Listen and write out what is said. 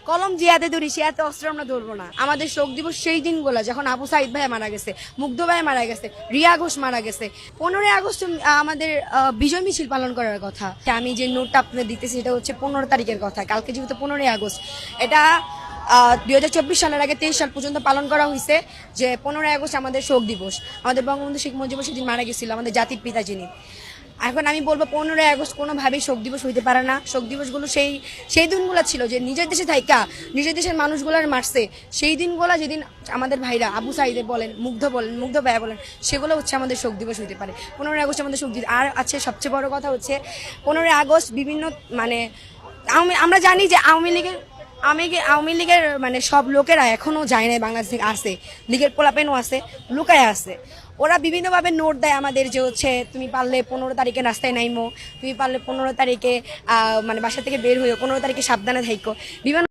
কলম জিয়াতে ধরি সে এত অস্ত্র আমরা ধরবো না। আমাদের শোক দিবস সেই দিনগুলো যখন আবু সাইদ ভাই মারা গেছে, মুগ্ধ ভাই মারা গেছে, রিয়া ঘোষ মারা গেছে। 15ই আগস্ট আমাদের বিজয় মিছিল পালন করার কথা। আমি যে নোটটা আপনাদের দিতেছি সেটা হচ্ছে 15 তারিখের কথা। কালকে যেহেতু 15ই আগস্ট, এটা 2024 সালের আগে 23 সাল পর্যন্ত পালন করা হয়েছে যে 15ই আগস্ট আমাদের শোক দিবস। আমাদের বঙ্গবন্ধু শেখ মুজিবুর সেদিন মারা গেছিল, আমাদের জাতির পিতা যিনি। এখন আমি বলবো 15ই আগস্ট কোনোভাবেই শোক দিবস হইতে পারে না। শোক দিবসগুলো সেই দিনগুলো ছিল যে নিজের দেশে থাইকা নিজের দেশের মানুষগুলোর মারছে, সেই দিনগুলো যেদিন আমাদের ভাইরা আবু সাইদে বলেন, মুগ্ধ ভাইয়া বলেন, সেগুলো হচ্ছে আমাদের শোক দিবস হইতে পারে। 15ই আগস্ট আমাদের শোক দিবস। আর আছে সবচেয়ে বড় কথা হচ্ছে 15ই আগস্ট বিভিন্ন মানে আমরা জানি যে আওয়ামী লীগের মানে সব লোকেরা এখনো যায় নাই, বাংলাদেশ থেকে আসে, লীগের পোলাপেনও আছে, লুকায় আছে। ওরা বিভিন্নভাবে নোট দেয় আমাদের যে হচ্ছে তুমি পারলে 15 তারিখে রাস্তায় নাইমো, তুমি পারলে 15 তারিখে মানে বাসা থেকে বের হইও, 15 তারিখে সাবধানে থাইকো। বিভিন্ন